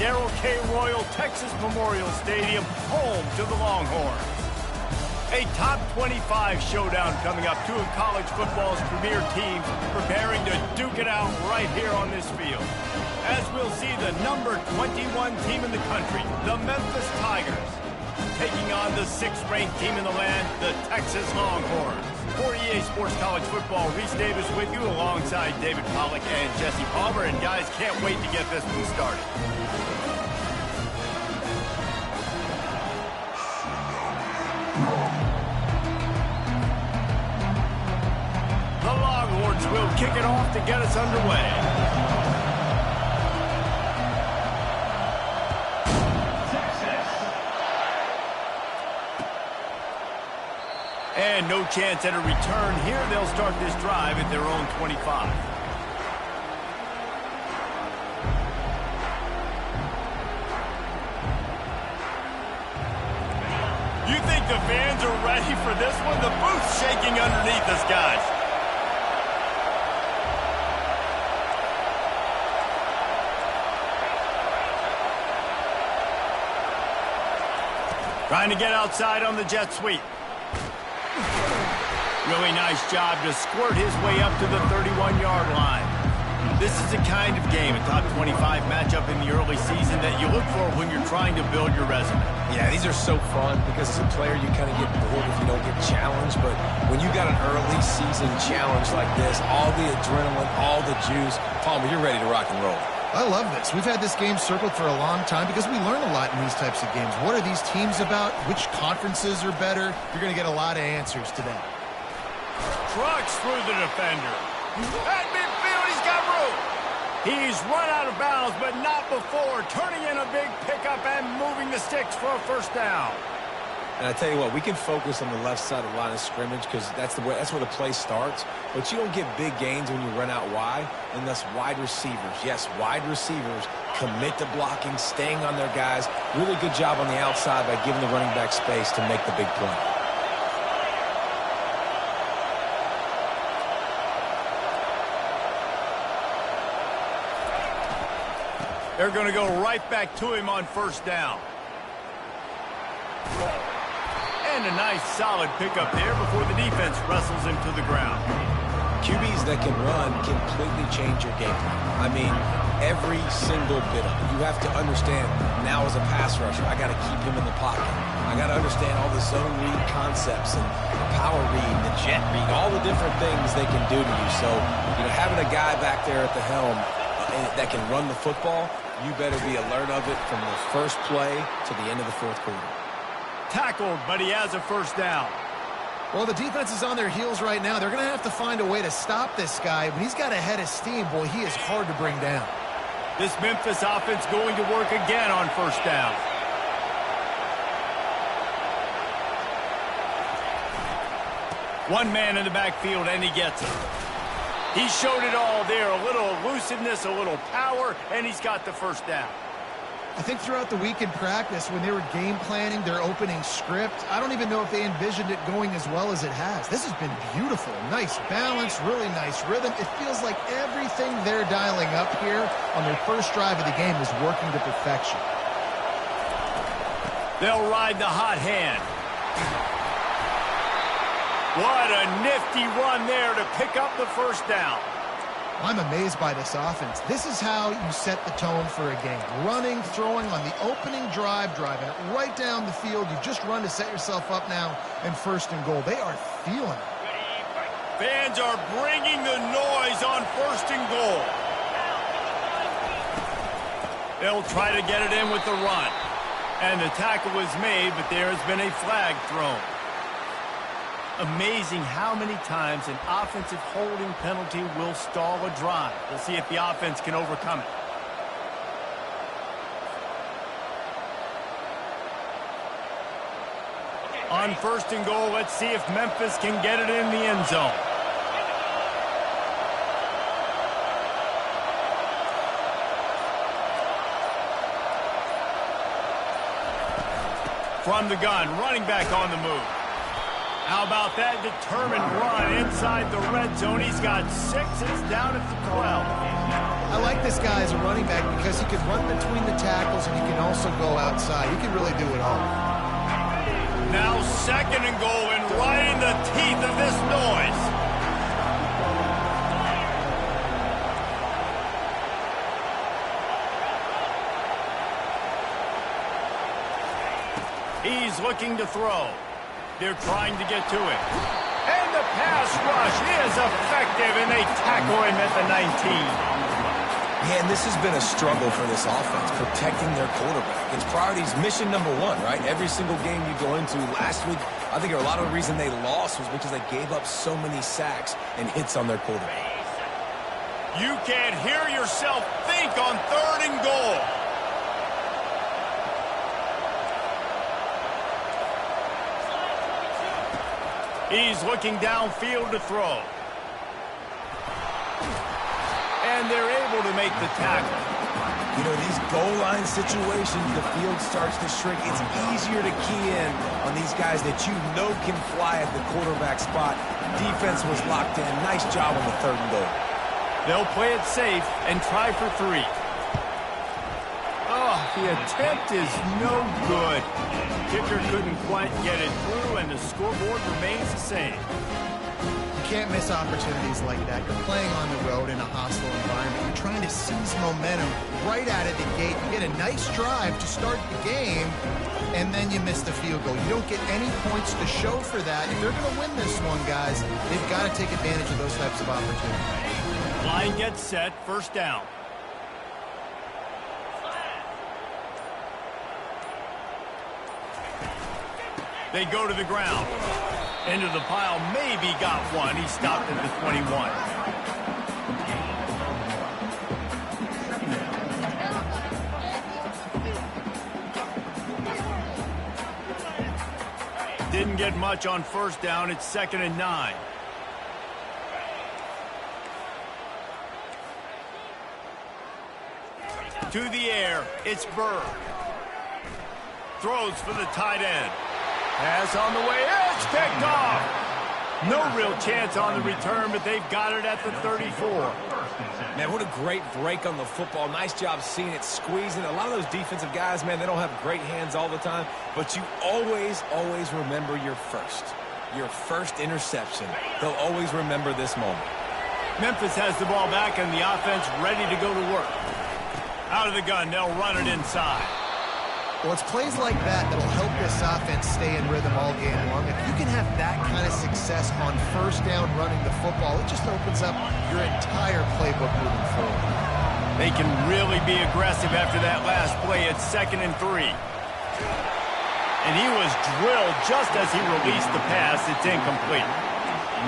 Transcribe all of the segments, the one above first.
Darrell K. Royal Texas Memorial Stadium, home to the Longhorns. A top 25 showdown coming up. Two of college football's premier teams preparing to duke it out right here on this field. As we'll see the number 21 team in the country, the Memphis Tigers, taking on the 6th-ranked team in the land, the Texas Longhorns. For EA Sports College Football, Reese Davis with you alongside David Pollack and Jesse Palmer. And guys, can't wait to get this one started. The Longhorns will kick it off to get us underway. And no chance at a return here. They'll start this drive at their own 25. You think the fans are ready for this one? The booth's shaking underneath us, guys. Trying to get outside on the jet sweep. Really nice job to squirt his way up to the 31-yard line. This is the kind of game, a top 25 matchup in the early season, that you look for when you're trying to build your resume. Yeah, these are so fun because as a player you kind of get bored if you don't get challenged. But when you got an early season challenge like this, all the adrenaline, all the juice, Palmer, you're ready to rock and roll. I love this. We've had this game circled for a long time because we learn a lot in these types of games. What are these teams about? Which conferences are better? You're going to get a lot of answers today. Trucks through the defender. At midfield, he's got room. He's run out of bounds, but not before. Turning in a big pickup and moving the sticks for a first down. And I tell you what, we can focus on the left side of the line of scrimmage because that's where the play starts. But you don't get big gains when you run out wide, unless wide receivers, yes, wide receivers, commit to blocking, staying on their guys. Really good job on the outside by giving the running back space to make the big play. They're going to go right back to him on first down. And a nice solid pickup there before the defense wrestles him to the ground. QBs that can run completely change your game plan. I mean, every single bit of it. You have to understand, now as a pass rusher, I got to keep him in the pocket. I got to understand all the zone read concepts and the power read, the jet read, all the different things they can do to you. So, you know, having a guy back there at the helm that can run the football, you better be alert of it from the first play to the end of the fourth quarter. Tackled, but he has a first down. Well, the defense is on their heels right now. They're going to have to find a way to stop this guy. When he's got a head of steam, boy, he is hard to bring down. This Memphis offense going to work again on first down. One man in the backfield, and he gets it. He showed it all there. A little elusiveness, a little power, and he's got the first down. I think throughout the week in practice, when they were game planning their opening script, I don't even know if they envisioned it going as well as it has. This has been beautiful. Nice balance, really nice rhythm. It feels like everything they're dialing up here on their first drive of the game is working to perfection. They'll ride the hot hand. What a nifty run there to pick up the first down. I'm amazed by this offense. This is how you set the tone for a game. Running, throwing on the opening drive, driving it right down the field. You've just run to set yourself up now in first and goal. They are feeling it. Fans are bringing the noise on first and goal. They'll try to get it in with the run. And the tackle was made, but there has been a flag thrown. Amazing how many times an offensive holding penalty will stall a drive. We'll see if the offense can overcome it. On first and goal, let's see if Memphis can get it in the end zone. From the gun, running back on the move. How about that determined run inside the red zone? He's got 6. It's down at the 12. I like this guy as a running back because he can run between the tackles and he can also go outside. He can really do it all. Now 2nd and goal, and right in the teeth of this noise. He's looking to throw. They're trying to get to it. And the pass rush is effective, and they tackle him at the 19. Man, this has been a struggle for this offense, protecting their quarterback. It's priorities mission number 1, right? Every single game you go into. Last week, I think a lot of the reason they lost was because they gave up so many sacks and hits on their quarterback. You can't hear yourself think on 3rd and goal. He's looking downfield to throw. And they're able to make the tackle. You know, these goal line situations, the field starts to shrink. It's easier to key in on these guys that you know can fly at the quarterback spot. Defense was locked in. Nice job on the 3rd and goal. They'll play it safe and try for 3. Oh, the attempt is no good. Kicker couldn't quite get it through, and the scoreboard remains the same. You can't miss opportunities like that. You're playing on the road in a hostile environment. You're trying to seize momentum right out of the gate. You get a nice drive to start the game, and then you miss the field goal. You don't get any points to show for that. If they're going to win this one, guys, they've got to take advantage of those types of opportunities. Line gets set, 1st down. They go to the ground. Into the pile, maybe got one. He stopped at the 21. Didn't get much on 1st down. It's 2nd and 9. To the air, it's Burr. Throws for the tight end. Pass on the way, it's picked off. No real chance on the return, but they've got it at the 34. Man, what a great break on the football. Nice job seeing it, squeezing. A lot of those defensive guys, man, they don't have great hands all the time, but you always, always remember your first interception. They'll always remember this moment. Memphis has the ball back and the offense ready to go to work. Out of the gun, they'll run it inside. Well, it's plays like that that'll help this offense stay in rhythm all game long. If you can have that kind of success on 1st down running the football, it just opens up your entire playbook moving forward. They can really be aggressive after that last play. It's 2nd and 3. And he was drilled just as he released the pass. It's incomplete.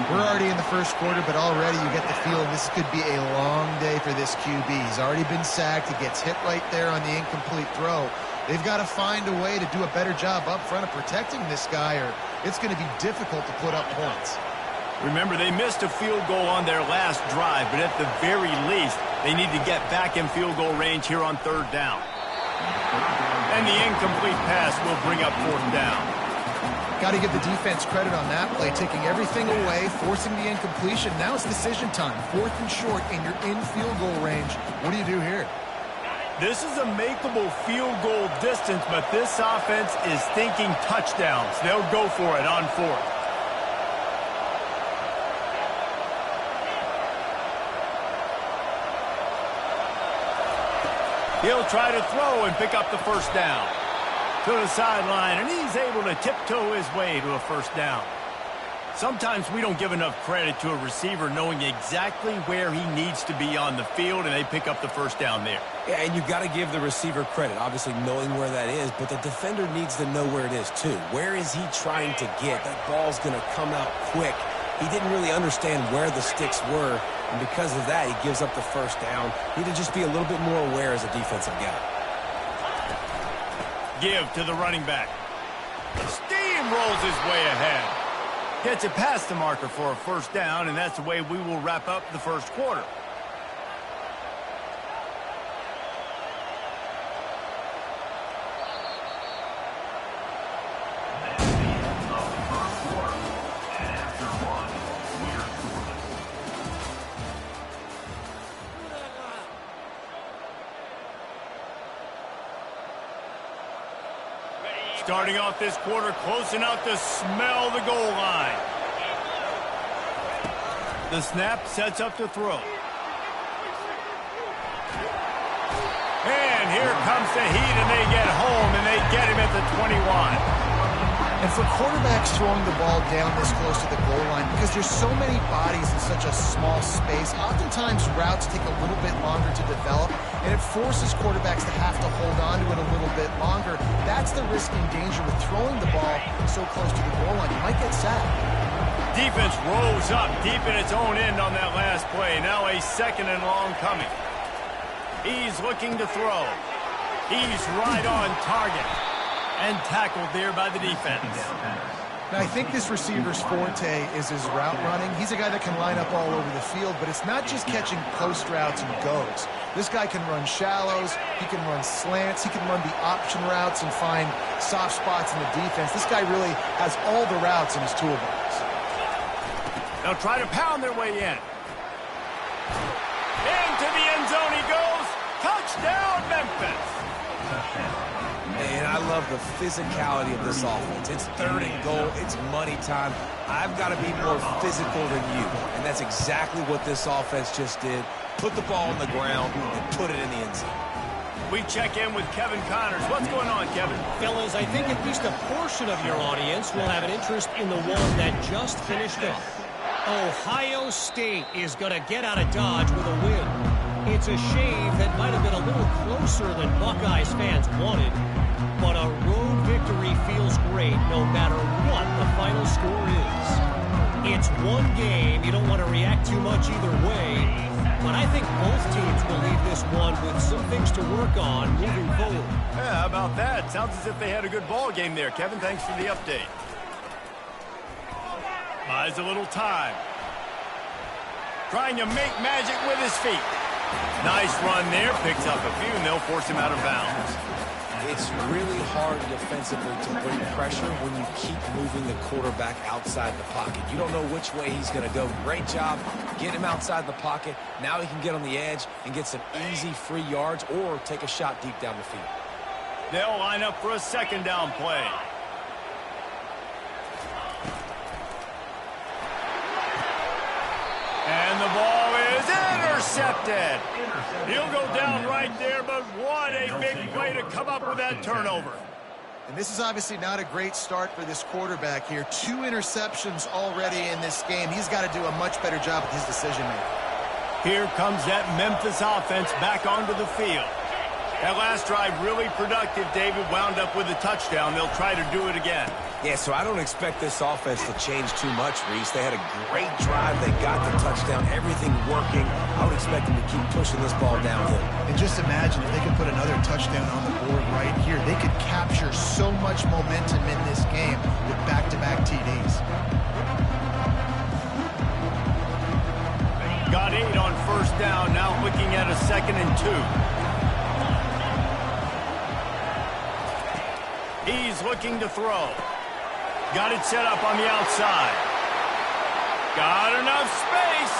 We're already in the 1st quarter, but already you get the feeling this could be a long day for this QB. He's already been sacked. He gets hit right there on the incomplete throw. They've got to find a way to do a better job up front of protecting this guy, or it's going to be difficult to put up points. Remember, they missed a field goal on their last drive, but at the very least, they need to get back in field goal range here on 3rd down. And the incomplete pass will bring up 4th down. Got to give the defense credit on that play, taking everything away, forcing the incompletion. Now it's decision time. 4th and short, and you're in field goal range. What do you do here? This is a makeable field goal distance, but this offense is thinking touchdowns. They'll go for it on 4th. He'll try to throw and pick up the 1st down. To the sideline, and he's able to tiptoe his way to a 1st down. Sometimes we don't give enough credit to a receiver knowing exactly where he needs to be on the field, and they pick up the 1st down there. Yeah, and you've got to give the receiver credit, obviously knowing where that is, but the defender needs to know where it is too. Where is he trying to get? That ball's going to come out quick. He didn't really understand where the sticks were, and because of that, he gives up the 1st down. Need to just be a little bit more aware as a defensive guy. Give to the running back. Steamrolls his way ahead. Gets it past the marker for a 1st down, and that's the way we will wrap up the 1st quarter. Starting off this quarter close enough to smell the goal line. The snap sets up to throw. And here comes the heat, and they get home, and they get him at the 21. And for quarterbacks throwing the ball down this close to the goal line, because there's so many bodies in such a small space, oftentimes routes take a little bit longer to develop, and it forces quarterbacks to have to hold on to it a little bit longer. That's the risk and danger with throwing the ball so close to the goal line. You might get sacked. Defense rose up deep in its own end on that last play. Now a 2nd and long coming. He's looking to throw. He's right on target. And tackled there by the defense. Now, I think this receiver's forte is his route running. He's a guy that can line up all over the field, but it's not just catching post routes and goes. This guy can run shallows, he can run slants, he can run the option routes and find soft spots in the defense. This guy really has all the routes in his toolbox. They'll try to pound their way in. Into the end zone he goes. Touchdown, Memphis. And I love the physicality of this offense. It's 3rd and goal. It's money time. I've got to be more physical than you. And that's exactly what this offense just did. Put the ball on the ground and put it in the end zone. We check in with Kevin Connors. What's going on, Kevin? Fellas, I think at least a portion of your audience will have an interest in the one that just finished up. Ohio State is going to get out of Dodge with a win. It's a shave that might have been a little closer than Buckeyes fans wanted, but a road victory feels great no matter what the final score is. It's one game. You don't want to react too much either way, but I think both teams will leave this one with some things to work on moving forward. Yeah, how about that? Sounds as if they had a good ball game there. Kevin, thanks for the update. Buys a little time. Trying to make magic with his feet. Nice run there. Picks up a few, and they'll force him out of bounds. It's really hard defensively to bring pressure when you keep moving the quarterback outside the pocket. You don't know which way he's going to go. Great job. Get him outside the pocket. Now he can get on the edge and get some easy free yards or take a shot deep down the field. They'll line up for a 2nd down play. And the ball is intercepted. He'll go down right there, but what a big play to come up with that turnover. And this is obviously not a great start for this quarterback here. 2 interceptions already in this game. He's got to do a much better job with his decision-making. Here comes that Memphis offense back onto the field. That last drive really productive. David wound up with a touchdown. They'll try to do it again. Yeah, so I don't expect this offense to change too much, Reese. They had a great drive. They got the touchdown. Everything working. I would expect them to keep pushing this ball downhill. And just imagine if they could put another touchdown on the board right here. They could capture so much momentum in this game with back-to-back TDs. Got 8 on 1st down. Now looking at a 2nd and 2. He's looking to throw. Got it set up on the outside. Got enough space.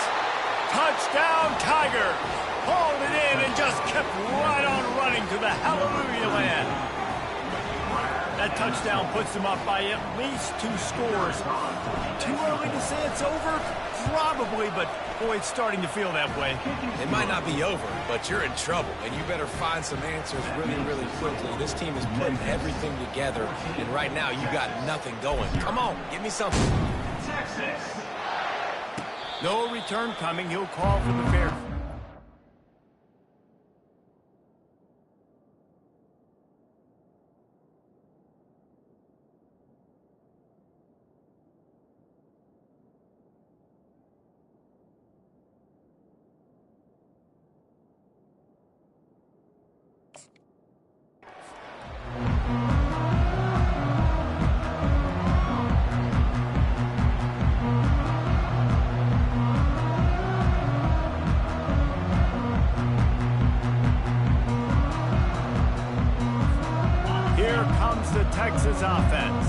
Touchdown, Tigers. Hauled it in and just kept right on running to the hallelujah land. That touchdown puts them up by at least 2 scores. Too early to say it's over? Probably, but boy, it's starting to feel that way. It might not be over, but you're in trouble, and you better find some answers really, really quickly. This team is putting everything together, and right now you got nothing going. Come on, give me something. No return coming. He'll call for the fair. Texas offense.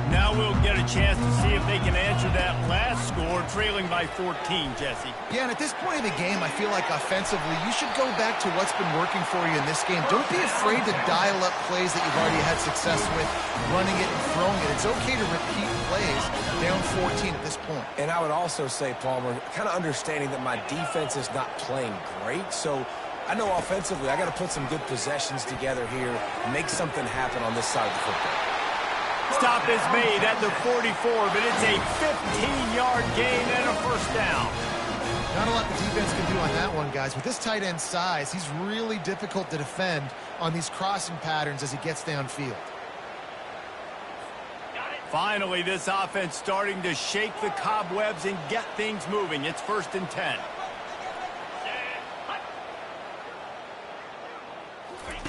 Now we'll get a chance to see if they can answer that last score, trailing by 14, Jesse. Yeah, and at this point of the game, I feel like offensively, you should go back to what's been working for you in this game. Don't be afraid to dial up plays that you've already had success with, running it and throwing it. It's okay to repeat plays down 14 at this point. And I would also say, Palmer, kind of understanding that my defense is not playing great, so I know offensively I got to put some good possessions together here, make something happen on this side of the football. Stop is made at the 44, but it's a 15-yard gain and a first down. Not a lot the defense can do on that one, guys. With this tight end size, he's really difficult to defend on these crossing patterns as he gets downfield. Finally, this offense starting to shake the cobwebs and get things moving. It's 1st and 10.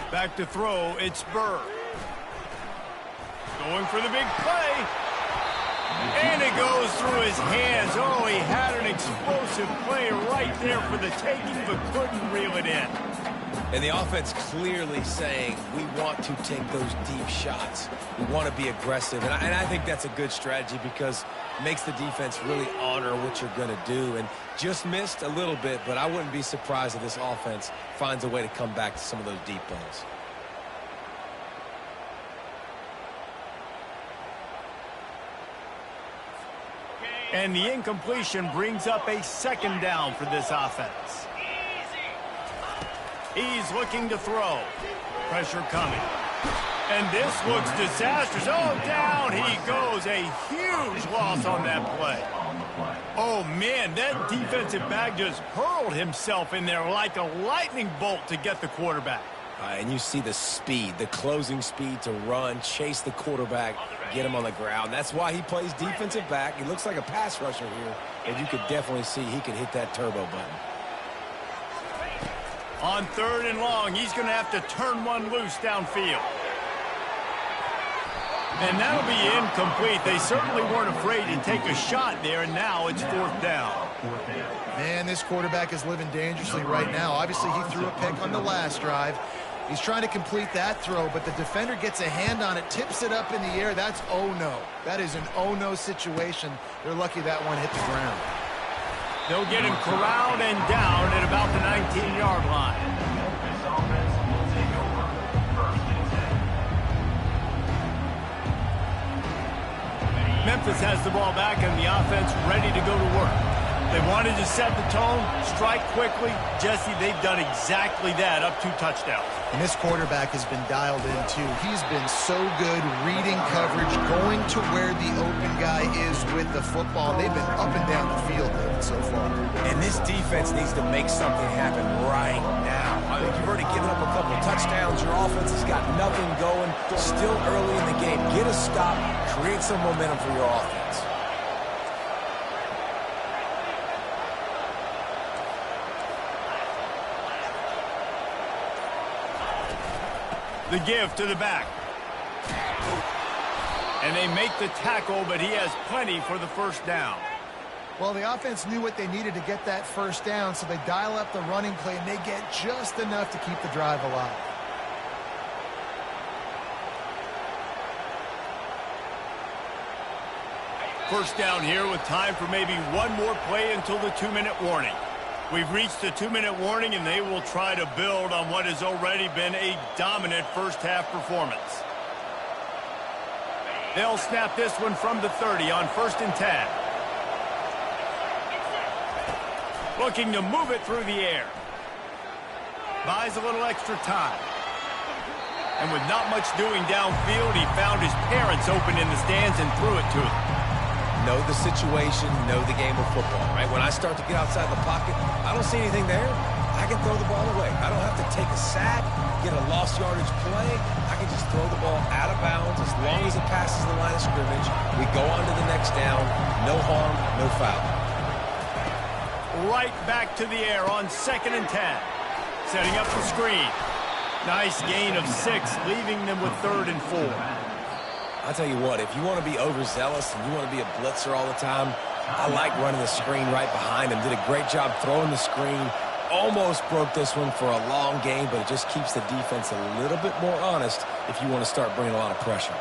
Back to throw, it's Burr. Going for the big play. And it goes through his hands. Oh, he had an explosive play right there for the taking, but couldn't reel it in. And the offense clearly saying, we want to take those deep shots. We want to be aggressive. And I think that's a good strategy because it makes the defense really honor what you're going to do. And just missed a little bit, but I wouldn't be surprised if this offense finds a way to come back to some of those deep balls. And the incompletion brings up a 2nd down for this offense. He's looking to throw. Pressure coming. And this looks disastrous. Oh, down he goes. A huge loss on that play. Oh, man, that defensive back just hurled himself in there like a lightning bolt to get the quarterback. And you see the speed, the closing speed to run, chase the quarterback, get him on the ground. That's why he plays defensive back. He looks like a pass rusher here, and you could definitely see he could hit that turbo button. On 3rd and long, he's going to have to turn one loose downfield. And that'll be incomplete. They certainly weren't afraid to take a shot there, and now it's 4th down. Man, this quarterback is living dangerously right now. Obviously, he threw a pick on the last drive. He's trying to complete that throw, but the defender gets a hand on it, tips it up in the air. That's oh-no. That is an oh-no situation. They're lucky that one hit the ground. They'll get him corralled and down at about the 19-yard line. Memphis has the ball back and the offense ready to go to work. They wanted to set the tone, strike quickly. Jesse, they've done exactly that, up 2 touchdowns. And this quarterback has been dialed in, too. He's been so good reading coverage, going to where the open guy is with the football. They've been up and down the field so far. And this defense needs to make something happen right now. I mean, you've already given up a couple of touchdowns. Your offense has got nothing going. Still early in the game. Get a stop. Create some momentum for your offense. The give to the back. And they make the tackle, but he has plenty for the first down. Well, the offense knew what they needed to get that first down, so they dial up the running play, and they get just enough to keep the drive alive. First down here with time for maybe one more play until the 2-minute warning. We've reached the 2-minute warning, and they will try to build on what has already been a dominant first-half performance. They'll snap this one from the 30 on 1st and 10. Looking to move it through the air. Buys a little extra time. And with not much doing downfield, he found his parents open in the stands and threw it to them. Know the situation, know the game of football, right? When I start to get outside the pocket, I don't see anything there. I can throw the ball away. I don't have to take a sack, get a lost yardage play. I can just throw the ball out of bounds as long as it passes the line of scrimmage. We go on to the next down. No harm, no foul. Right back to the air on 2nd and 10. Setting up the screen. Nice gain of 6, leaving them with 3rd and 4. I'll tell you what, if you want to be overzealous and you want to be a blitzer all the time, I like running the screen right behind him. Did a great job throwing the screen. Almost broke this one for a long game, but it just keeps the defense a little bit more honest if you want to start bringing a lot of pressure.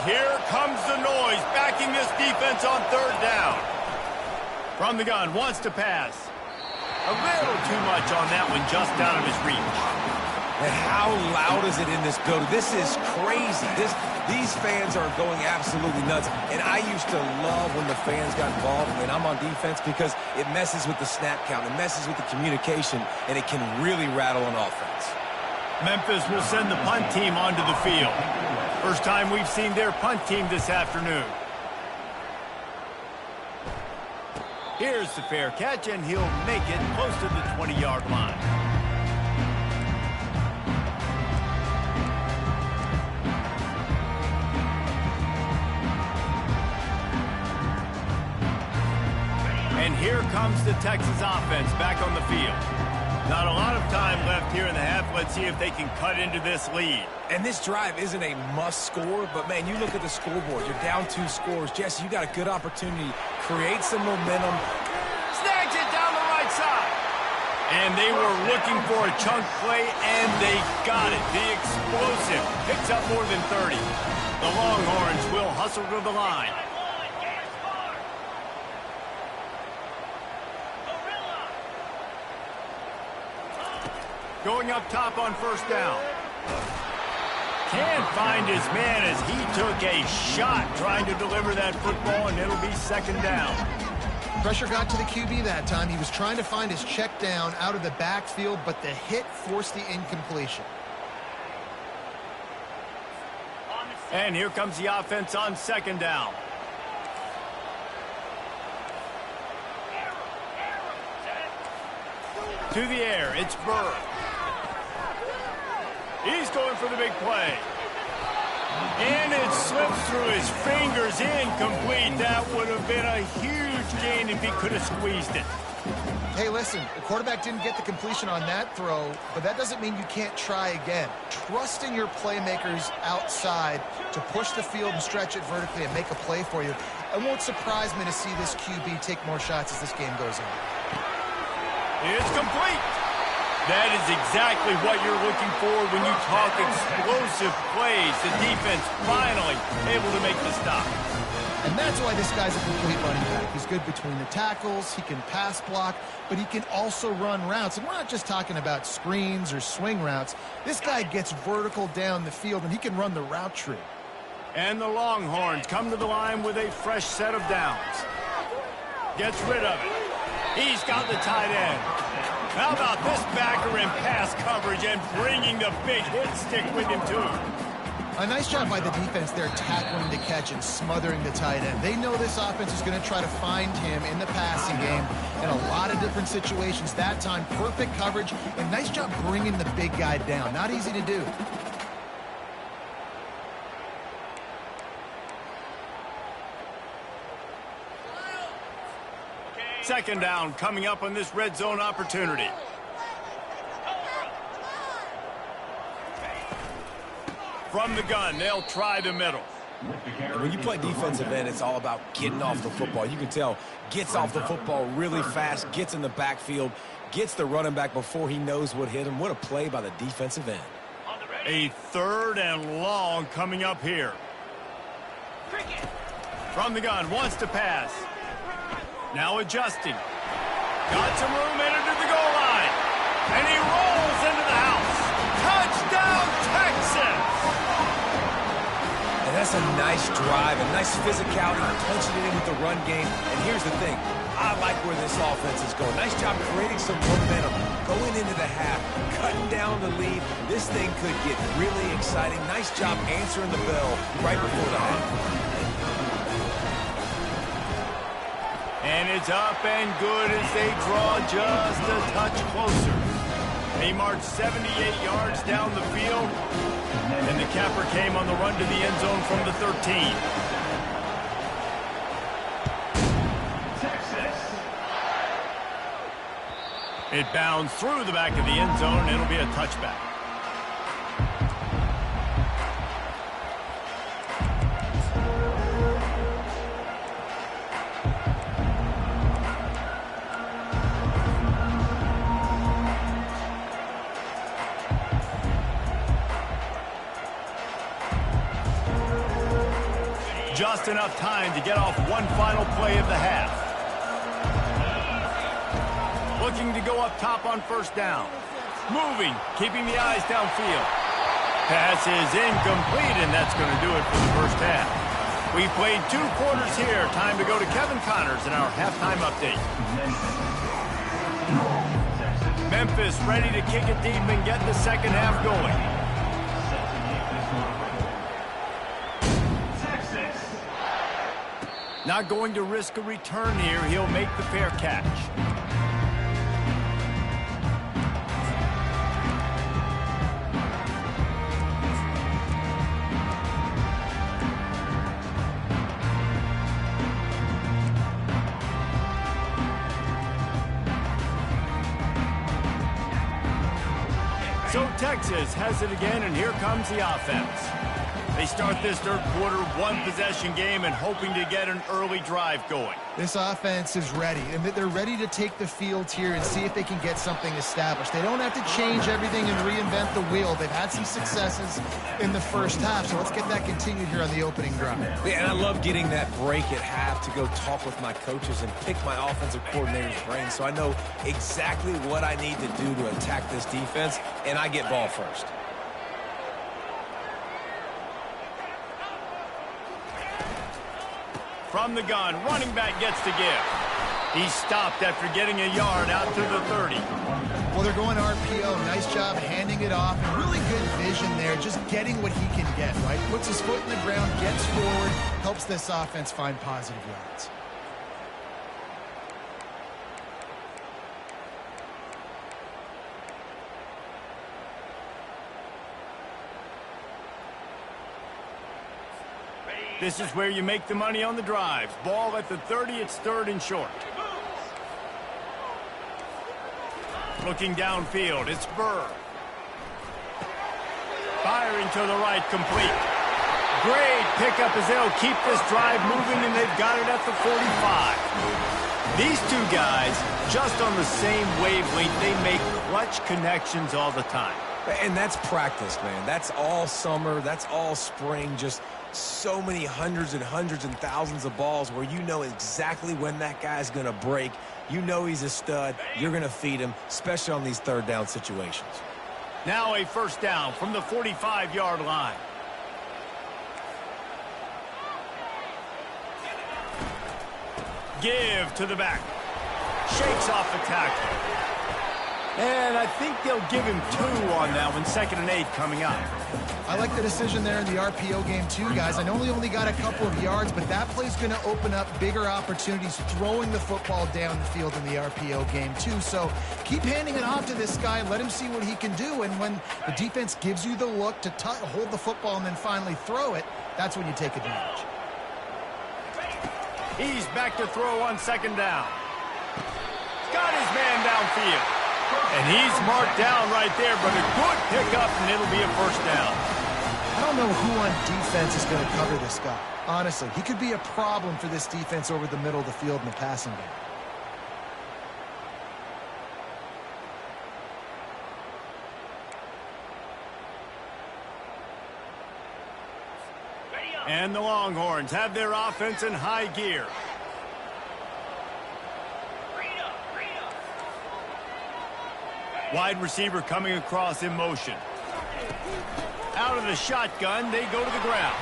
here comes the noise, backing this defense on third down. From the gun, wants to pass. A little too much on that one, just out of his reach. And how loud is it in this building? This is crazy. These fans are going absolutely nuts. And I used to love when the fans got involved when I'm on defense because it messes with the snap count. It messes with the communication, and it can really rattle an offense. Memphis will send the punt team onto the field. First time we've seen their punt team this afternoon. Here's the fair catch, and he'll make it close to the 20-yard line. And here comes the Texas offense back on the field. Not a lot of time left here in the half. Let's see if they can cut into this lead. And this drive isn't a must score, but, man, you look at the scoreboard. You're down 2 scores. Jesse, you got a good opportunity. Create some momentum. Snags it down the right side. And they were looking for a chunk play, and they got it. The explosive picks up more than 30. The Longhorns will hustle to the line. Going up top on first down. Can't find his man as he took a shot trying to deliver that football, and it'll be second down. Pressure got to the QB that time. He was trying to find his check down out of the backfield, but the hit forced the incompletion. And here comes the offense on second down. To the air, it's Burr. He's going for the big play. And it slips through his fingers, incomplete. That would have been a huge gain if he could have squeezed it. Hey, listen, the quarterback didn't get the completion on that throw, but that doesn't mean you can't try again. Trust in your playmakers outside to push the field and stretch it vertically and make a play for you. It won't surprise me to see this QB take more shots as this game goes on. It's complete. That is exactly what you're looking for when you talk explosive plays. The defense finally able to make the stop. And that's why this guy's a complete running back. He's good between the tackles, he can pass block, but he can also run routes. And we're not just talking about screens or swing routes. This guy gets vertical down the field, and he can run the route tree. And the Longhorns come to the line with a fresh set of downs. Gets rid of it. He's got the tight end. How about this backer in pass coverage and bringing the big hit stick with him, too? A nice job by the defense there tackling the catch and smothering the tight end. They know this offense is going to try to find him in the passing game in a lot of different situations. That time, perfect coverage, and nice job bringing the big guy down. Not easy to do. Second down coming up on this red zone opportunity. From the gun, they'll try the middle. When you play defensive end, it's all about getting off the football. You can tell, gets off the football really fast, gets in the backfield, gets the running back before he knows what hit him. What a play by the defensive end. A third and long coming up here. From the gun, wants to pass. Now adjusting. Got some room headed to the goal line. And he rolls into the house. Touchdown, Texas! And that's a nice drive, a nice physicality, punching it in with the run game. And here's the thing. I like where this offense is going. Nice job creating some momentum. Going into the half, cutting down the lead. This thing could get really exciting. Nice job answering the bell right before the half. And it's up and good as they draw just a touch closer. They marched 78 yards down the field, and the capper came on the run to the end zone from the 13. Texas. It bounds through the back of the end zone, and it'll be a touchback. Just enough time to get off one final play of the half. Looking to go up top on first down. Moving, keeping the eyes downfield. Pass is incomplete, and that's going to do it for the first half. We played 2 quarters here. Time to go to Kevin Connors in our halftime update. Memphis ready to kick it deep and get the second half going. Not going to risk a return here. He'll make the fair catch. So Texas has it again, and here comes the offense. They start this third quarter, 1-possession game, and hoping to get an early drive going. This offense is ready, and they're ready to take the field here and see if they can get something established. They don't have to change everything and reinvent the wheel. They've had some successes in the first half, so let's get that continued here on the opening drive. Yeah, and I love getting that break at half to go talk with my coaches and pick my offensive coordinator's brain so I know exactly what I need to do to attack this defense, and I get ball first. From the gun, running back gets to give. He's stopped after getting a yard out to the 30. Well, they're going RPO. Nice job handing it off. Really good vision there, just getting what he can get, right? Puts his foot in the ground, gets forward, helps this offense find positive yards. This is where you make the money on the drives. Ball at the 30, it's 3rd and short. Looking downfield, it's Burr. Firing to the right, complete. Great pickup as they'll keep this drive moving, and they've got it at the 45. These 2 guys, just on the same wavelength, they make clutch connections all the time. And that's practice, man. That's all summer. That's all spring. Just so many hundreds and thousands of balls where you know exactly when that guy's going to break. You know he's a stud. You're going to feed him, especially on these 3rd down situations. Now a first down from the 45-yard line. Give to the back. Shakes off the tackle. And I think they'll give him 2 on that one. 2nd and 8 coming up. I like the decision there in the RPO game too, guys. I know he only got a couple of yards, but that play's going to open up bigger opportunities throwing the football down the field in the RPO game too. So keep handing it off to this guy. Let him see what he can do. And when the defense gives you the look to hold the football and then finally throw it, that's when you take advantage. He's back to throw on 2nd down. Got his man downfield. And he's marked down right there, but a good pickup, and it'll be a first down. I don't know who on defense is going to cover this guy. Honestly, he could be a problem for this defense over the middle of the field in the passing game. And the Longhorns have their offense in high gear. Wide receiver coming across in motion. Out of the shotgun, they go to the ground.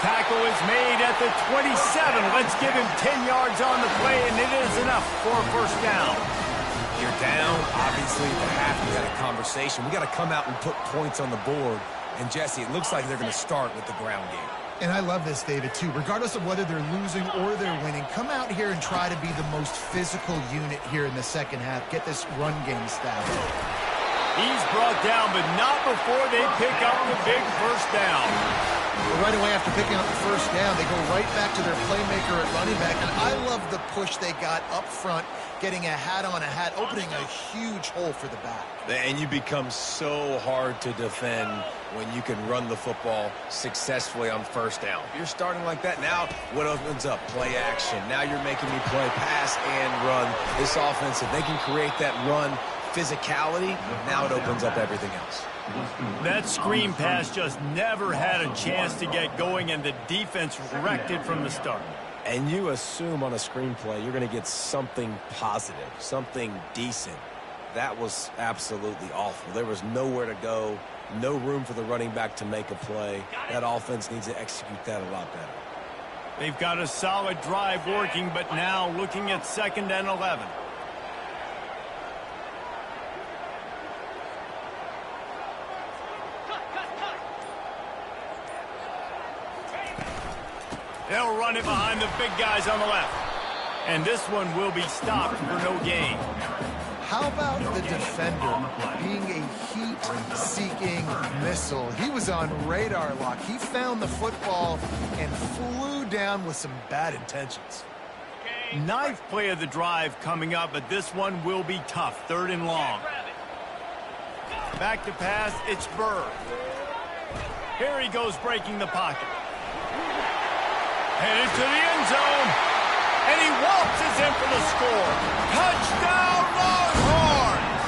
Tackle is made at the 27. Let's give him 10 yards on the play, and it is enough for a first down. You're down, obviously, at the half. We got a conversation. We got to come out and put points on the board. And, Jesse, it looks like they're going to start with the ground game. And I love this, David, too. Regardless of whether they're losing or they're winning, come out here and try to be the most physical unit here in the second half. Get this run game established. He's brought down, but not before they pick up the big first down. Well, right away after picking up the first down, they go right back to their playmaker at running back. And I love the push they got up front, getting a hat on a hat, opening a huge hole for the back. And you become so hard to defend when you can run the football successfully on first down. If you're starting like that, now what opens up? Play action. Now you're making me play pass and run. This offense, if they can create that run, physicality, now it opens up everything else. That screen pass just never had a chance to get going, and the defense wrecked it from the start. And you assume on a screenplay you're going to get something positive, something decent. That was absolutely awful. There was nowhere to go, no room for the running back to make a play. That offense needs to execute that a lot better. They've got a solid drive working, but now looking at 2nd and 11. They'll run it behind the big guys on the left. And this one will be stopped for no gain. How about the defender being a heat-seeking missile? He was on radar lock. He found the football and flew down with some bad intentions. 9th play of the drive coming up, but this one will be tough. 3rd and long. Back to pass, it's Burr. Here he goes breaking the pocket. Headed to the end zone. And he waltzes in for the score. Touchdown, Longhorns!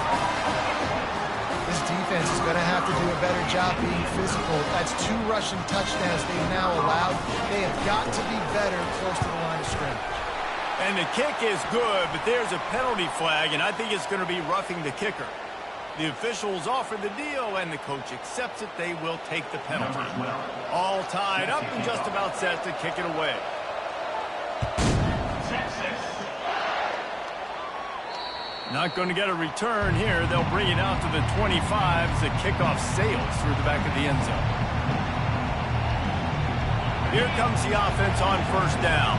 This defense is going to have to do a better job being physical. That's 2 rushing touchdowns they've now allowed. They have got to be better close to the line of scrimmage. And the kick is good, but there's a penalty flag, and I think it's going to be roughing the kicker. The officials offer the deal, and the coach accepts it. They will take the penalty. All tied up and just about set to kick it away. Not going to get a return here. They'll bring it out to the 25 as the kickoff sails through the back of the end zone. Here comes the offense on 1st down.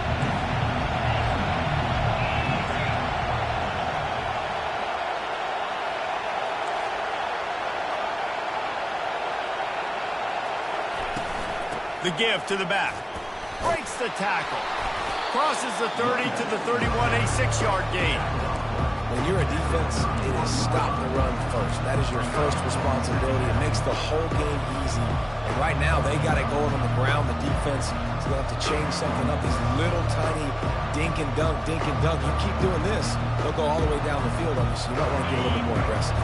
The give to the back. Breaks the tackle. Crosses the 30 to the 31, a 6-yard gain. When you're a defense, it is stop the run first. That is your first responsibility. It makes the whole game easy. And right now, they got it going on the ground. The defense is going to have to change something up. These little tiny dink and dunk, dink and dunk. You keep doing this, they'll go all the way down the field on you, so you might want to get a little bit more aggressive.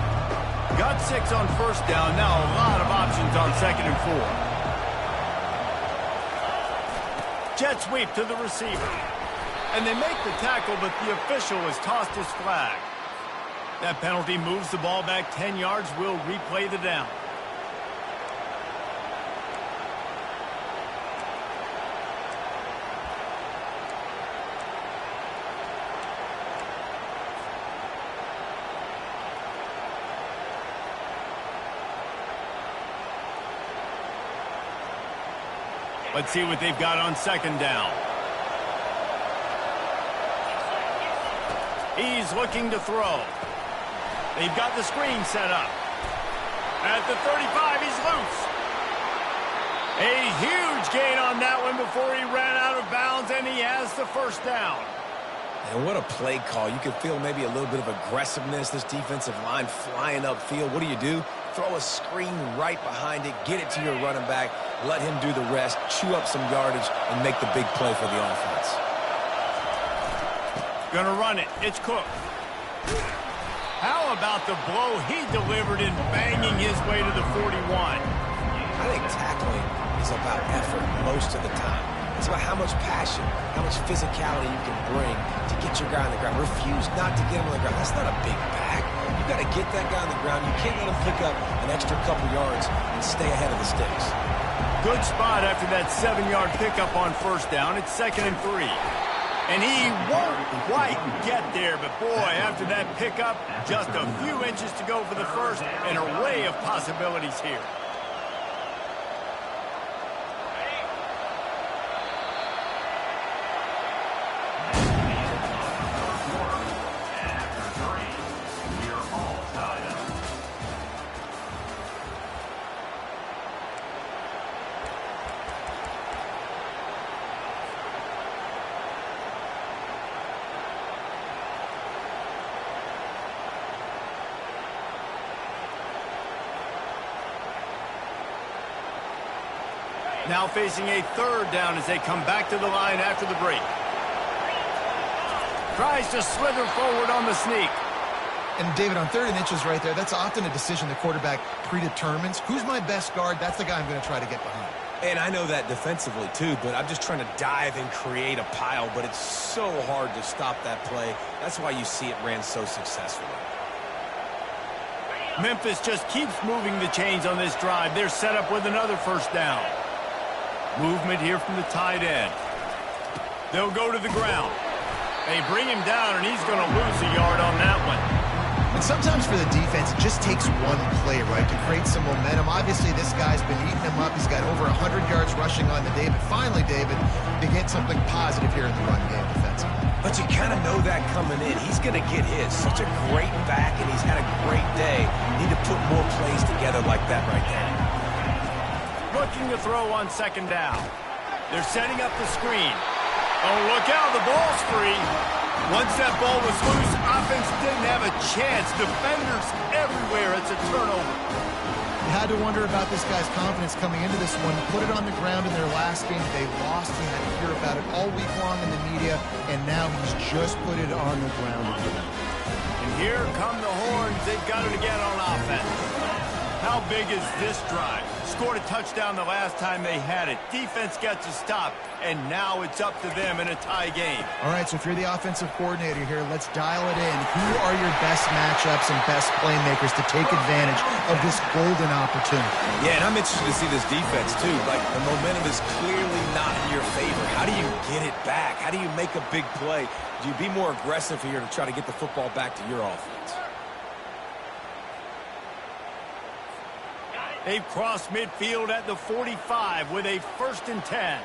Got 6 on 1st down. Now a lot of options on 2nd and 4. Jet sweep to the receiver. And they make the tackle, but the official has tossed his flag. That penalty moves the ball back 10 yards. We'll replay the down. Let's see what they've got on 2nd down. He's looking to throw. They've got the screen set up. At the 35, he's loose. A huge gain on that one before he ran out of bounds, and he has the 1st down. And what a play call. You could feel maybe a little bit of aggressiveness, this defensive line flying upfield. What do? Throw a screen right behind it, get it to your running back, let him do the rest, chew up some yardage, and make the big play for the offense. Gonna run it. It's Cook. How about the blow he delivered in banging his way to the 41? I think tackling is about effort most of the time. It's about how much passion, how much physicality you can bring to get your guy on the ground. Refuse not to get him on the ground. That's not a big back. You got to get that guy on the ground. You can't let him pick up an extra couple yards and stay ahead of the sticks. Good spot after that 7-yard pickup on 1st down. It's 2nd and 3. And he won't quite get there, but boy, after that pickup, just a few inches to go for the 1st, and an array of possibilities here. Now facing a 3rd down as they come back to the line after the break. Tries to slither forward on the sneak. And, David, on 3rd and inches right there, that's often a decision the quarterback predetermines. Who's my best guard? That's the guy I'm going to try to get behind. And I know that defensively, too, but I'm just trying to dive and create a pile, but it's so hard to stop that play. That's why you see it ran so successfully. Memphis just keeps moving the chains on this drive. They're set up with another first down. Movement here from the tight end. They'll go to the ground. They bring him down, and he's going to lose a yard on that one. And sometimes for the defense, it just takes one play, right, to create some momentum. Obviously, this guy's been eating him up. He's got over 100 yards rushing on the day. But finally, David, they get something positive here in the run game defensively. But you kind of know that coming in. He's going to get his. Such a great back, and he's had a great day. Need to put more plays together like that right there. Looking to throw on 2nd down. They're setting up the screen. Oh, look out. The ball's free. Once that ball was loose, offense didn't have a chance. Defenders everywhere. It's a turnover. You had to wonder about this guy's confidence coming into this one. Put it on the ground in their last game. They lost. You had to hear about it all week long in the media, and now he's just put it on the ground again. And here come the horns. They've got it again on offense. How big is this drive? Scored a touchdown the last time they had it. Defense gets a stop, and now it's up to them in a tie game. All right, so if you're the offensive coordinator here, let's dial it in. Who are your best matchups and best playmakers to take advantage of this golden opportunity? Yeah, and I'm interested to see this defense, too. Like, the momentum is clearly not in your favor. How do you get it back? How do you make a big play? Do you be more aggressive here to try to get the football back to your offense? They've crossed midfield at the 45 with a 1st and 10.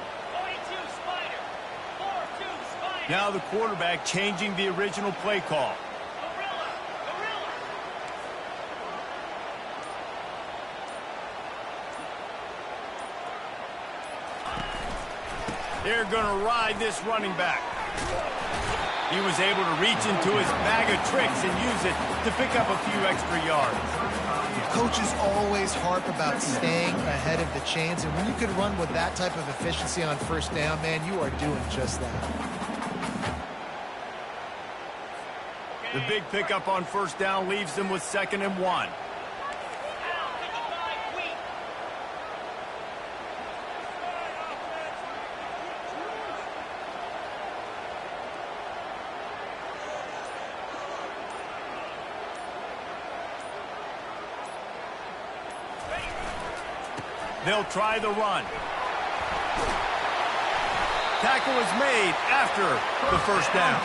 Now the quarterback changing the original play call. They're going to ride this running back. He was able to reach into his bag of tricks and use it to pick up a few extra yards. Coaches always harp about staying ahead of the chains, and when you can run with that type of efficiency on 1st down, man, you are doing just that. The big pickup on 1st down leaves them with 2nd and 1. They'll try the run. Tackle is made after the 1st down.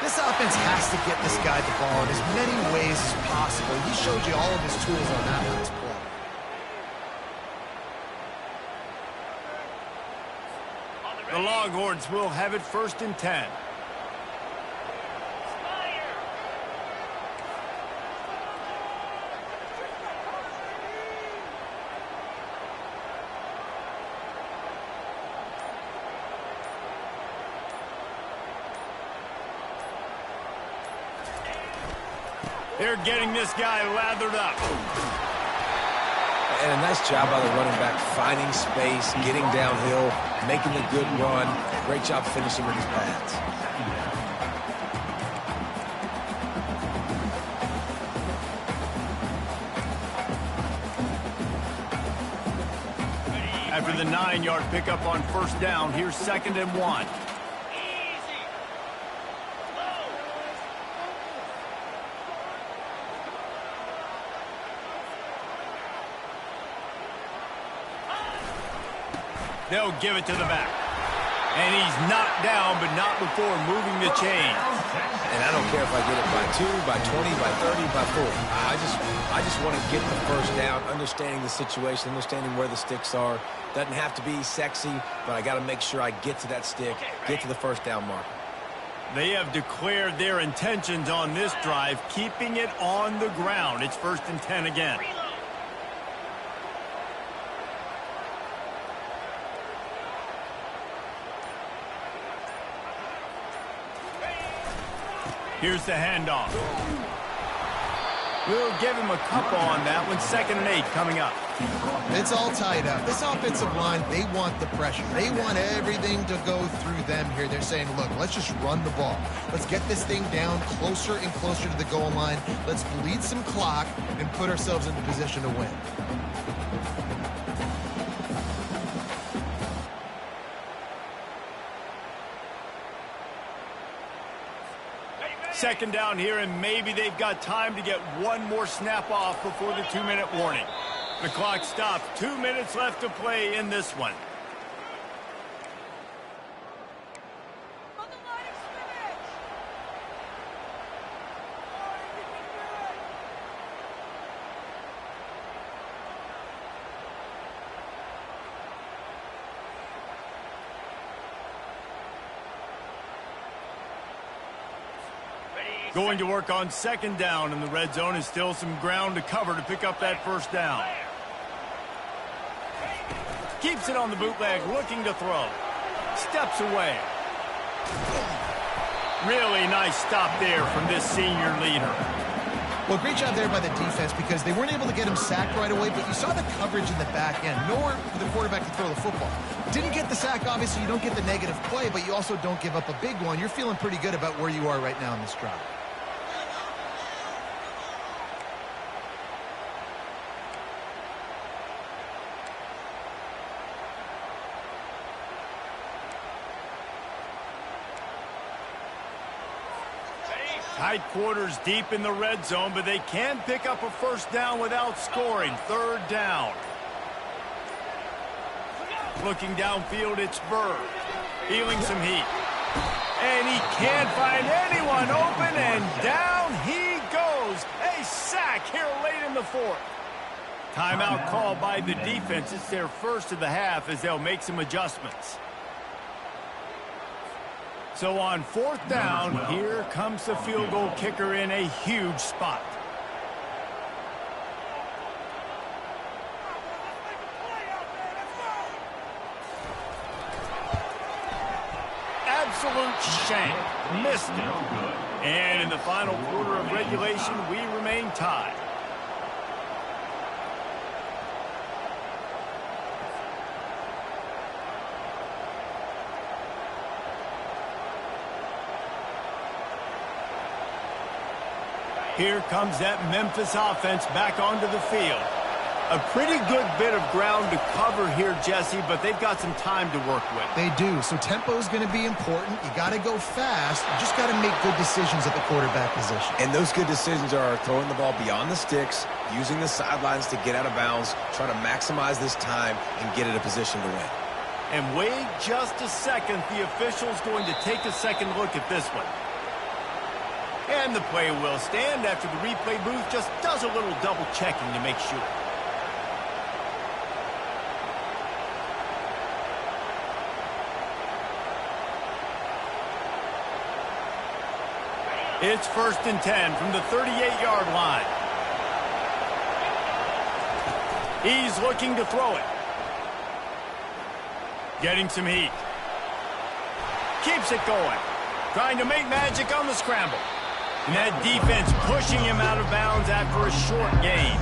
This offense has to get this guy the ball in as many ways as possible. He showed you all of his tools on that last play. The Longhorns will have it 1st and 10. They're getting this guy lathered up. And a nice job by the running back, finding space, getting downhill, making a good run. Great job finishing with his pads. After the 9-yard pickup on 1st down, here's 2nd and 1. They'll give it to the back. And he's knocked down, but not before moving the chain. And I don't care if I get it by 2, by 20, by 30, by 40. I just want to get the 1st down, understanding the situation, understanding where the sticks are. Doesn't have to be sexy, but I got to make sure I get to that stick, get to the 1st down marker. They have declared their intentions on this drive, keeping it on the ground. It's 1st and 10 again. Here's the handoff. We'll give him a couple on that one. 2nd and 8 coming up. It's all tied up. This offensive line, they want the pressure. They want everything to go through them here. They're saying, look, let's just run the ball. Let's get this thing down closer and closer to the goal line. Let's bleed some clock and put ourselves in the position to win. Second down here, and maybe they've got time to get one more snap off before the 2-minute warning. The clock stops. 2 minutes left to play in this one. Going to work on second down in the red zone, is still some ground to cover to pick up that first down. Keeps it on the bootleg, looking to throw. Steps away. Really nice stop there from this senior leader. Well, great job there by the defense because they weren't able to get him sacked right away, but you saw the coverage in the back end. Nowhere for the quarterback to throw the football. Didn't get the sack, obviously. You don't get the negative play, but you also don't give up a big one. You're feeling pretty good about where you are right now in this drive. Tight quarters deep in the red zone, but they can pick up a first down without scoring. Third down. Looking downfield, it's Bird. Feeling some heat. And he can't find anyone open, and down he goes. A sack here late in the fourth. Timeout called by the defense. It's their first of the half as they'll make some adjustments. So on fourth down, here comes the field goal kicker in a huge spot. Absolute shank. Missed it. And in the final quarter of regulation, we remain tied. Here comes that Memphis offense back onto the field. A pretty good bit of ground to cover here, Jesse, but they've got some time to work with. They do. So tempo is going to be important. You got to go fast. You just got to make good decisions at the quarterback position. And those good decisions are throwing the ball beyond the sticks, using the sidelines to get out of bounds, trying to maximize this time and get in a position to win. And wait just a second. The official's going to take a second look at this one. And the play will stand after the replay booth just does a little double checking to make sure. It's 1st and 10 from the 38-yard line. He's looking to throw it. Getting some heat. Keeps it going. Trying to make magic on the scramble. And that defense pushing him out of bounds after a short gain.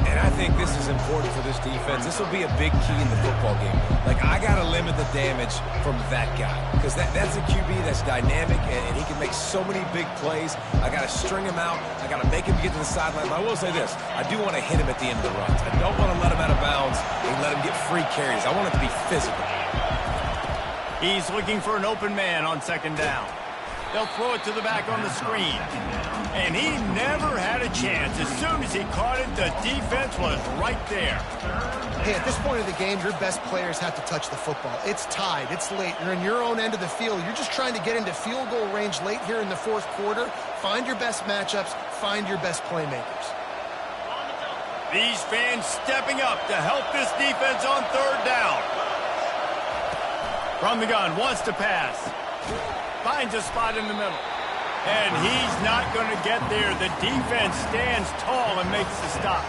And I think this is important for this defense. This will be a big key in the football game. Like, I got to limit the damage from that guy. Because that's a QB that's dynamic, and he can make so many big plays. I got to string him out. I got to make him get to the sideline. But I will say this. I do want to hit him at the end of the runs. I don't want to let him out of bounds and let him get free carries. I want it to be physical. He's looking for an open man on second down. They'll throw it to the back on the screen. And he never had a chance. As soon as he caught it, the defense was right there. Hey, at this point of the game, your best players have to touch the football. It's tied. It's late. You're in your own end of the field. You're just trying to get into field goal range late here in the fourth quarter. Find your best matchups. Find your best playmakers. These fans stepping up to help this defense on third down. From the gun, wants to pass. Finds a spot in the middle. And he's not going to get there. The defense stands tall and makes the stop.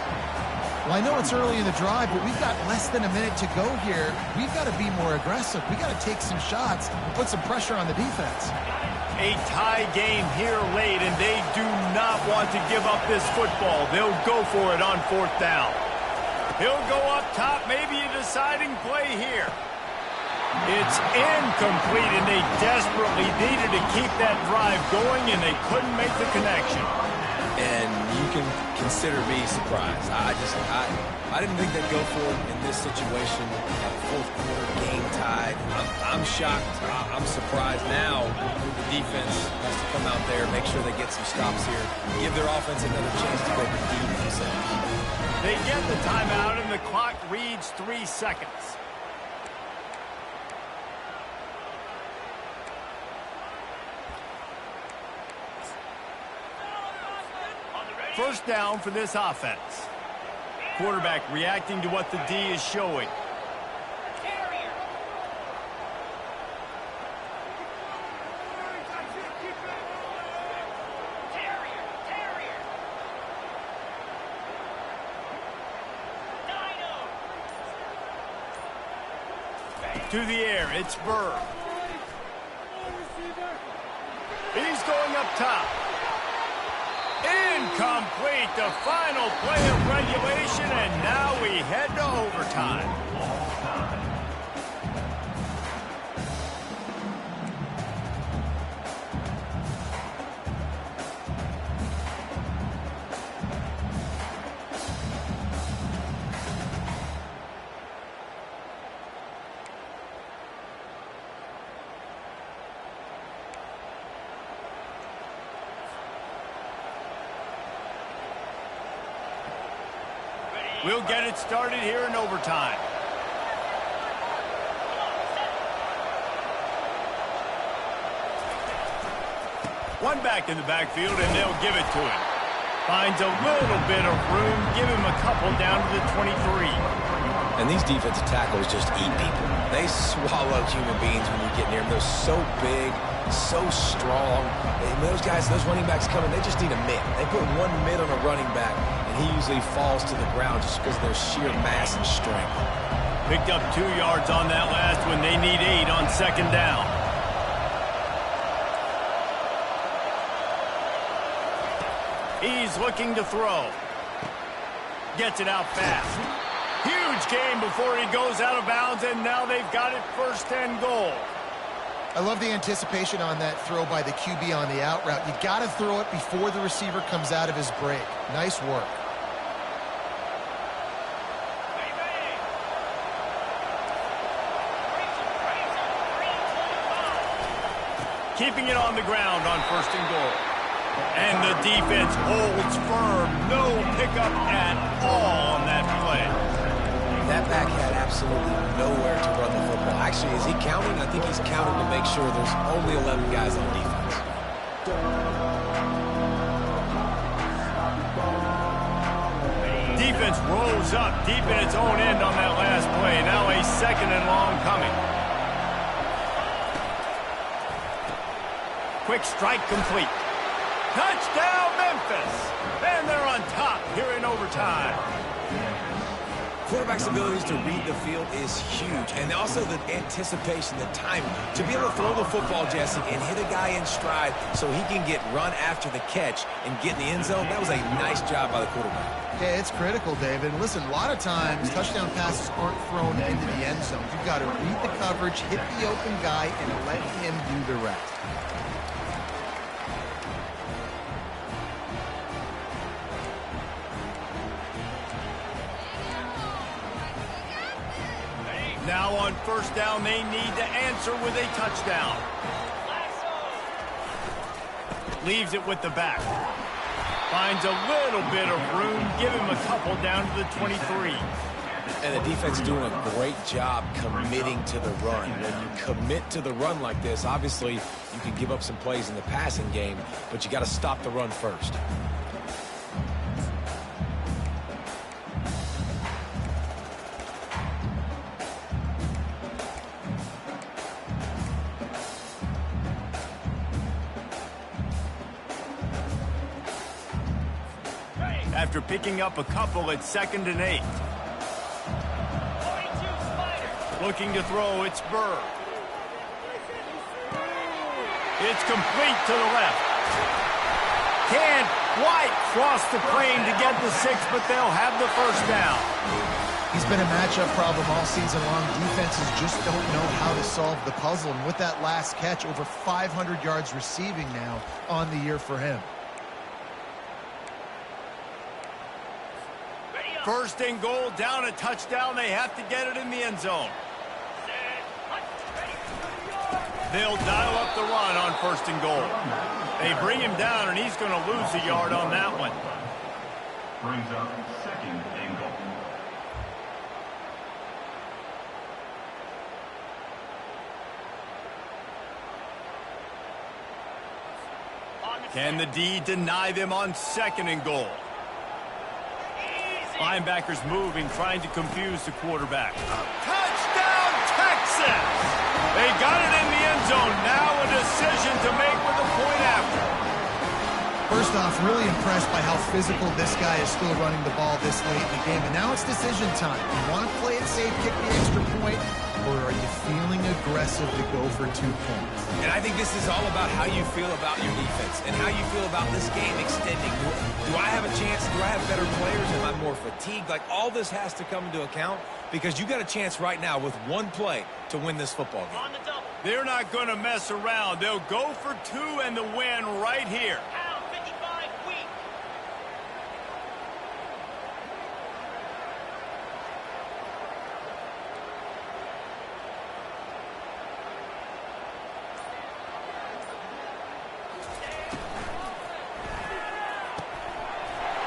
Well, I know it's early in the drive, but we've got less than a minute to go here. We've got to be more aggressive. We've got to take some shots and put some pressure on the defense. A tie game here late, and they do not want to give up this football. They'll go for it on fourth down. He'll go up top, maybe a deciding play here. It's incomplete, and they desperately needed to keep that drive going, and they couldn't make the connection. And you can consider me surprised. I didn't think they'd go for it in this situation. Fourth quarter, game tied. I'm shocked. I'm surprised now. The defense has to come out there, make sure they get some stops here, give their offense another chance to go redeem themselves. They get the timeout, and the clock reads 3 seconds. First down for this offense. Quarterback reacting to what the D is showing. To the air, it's Burr. He's going up top. Incomplete, the final play of regulation, and now we head to overtime. We'll get it started here in overtime. One back in the backfield, and they'll give it to him. Finds a little bit of room, give him a couple down to the 23. And these defensive tackles just eat people. They swallow human beings when you get near them. They're so big, so strong. And those guys, those running backs coming, they just need a mid. They put one mid on a running back, and he usually falls to the ground just because of their sheer mass and strength. Picked up 2 yards on that last one. They need 8 on second down. He's looking to throw. Gets it out fast. Huge gain before he goes out of bounds, and now they've got it 1st and goal. I love the anticipation on that throw by the QB on the out route. You got to throw it before the receiver comes out of his break. Nice work. Keeping it on the ground on 1st and goal. And the defense holds firm. No pickup at all on that play. That back had absolutely nowhere to run the football. Actually, is he counting? I think he's counting to make sure there's only 11 guys on defense. Defense rolls up deep in its own end on that last play. Now a 2nd and long coming. Quick strike complete. Touchdown, Memphis! And they're on top here in overtime. Quarterback's abilities to read the field is huge, and also the anticipation, the timing. To be able to throw the football, Jesse, and hit a guy in stride so he can get run after the catch and get in the end zone, that was a nice job by the quarterback. Yeah, it's critical, David. Listen, a lot of times touchdown passes aren't thrown into the end zone. You've got to read the coverage, hit the open guy, and let him do the rest. Now on 1st down, they need to answer with a touchdown. Leaves it with the back. Finds a little bit of room. Give him a couple down to the 23. And the defense doing a great job committing to the run. When you commit to the run like this, obviously you can give up some plays in the passing game, but you got to stop the run first. After picking up a couple, it's 2nd and 8. Looking to throw, it's Burr. It's complete to the left. Can't quite cross the plane to get the 6, but they'll have the 1st down. He's been a matchup problem all season long. Defenses just don't know how to solve the puzzle. And with that last catch, over 500 yards receiving now on the year for him. First and goal, down a touchdown. They have to get it in the end zone. They'll dial up the run on first and goal. They bring him down, and he's going to lose a yard on that one. Brings up second and goal. Can the D deny them on second and goal? Linebackers moving, trying to confuse the quarterback. Touchdown, Texas! They got it in the end zone. Now a decision to make with a point after. First off, really impressed by how physical this guy is still running the ball this late in the game. And now it's decision time. You want to play it safe, kick the extra point, or are you feeling aggressive to go for 2 points? And I think this is all about how you feel about your defense and how you feel about this game extending. Do I have a chance? Do I have better players? Am I more fatigued? Like, all this has to come into account because you got a chance right now with one play to win this football game. They're not going to mess around. They'll go for 2 and the win right here.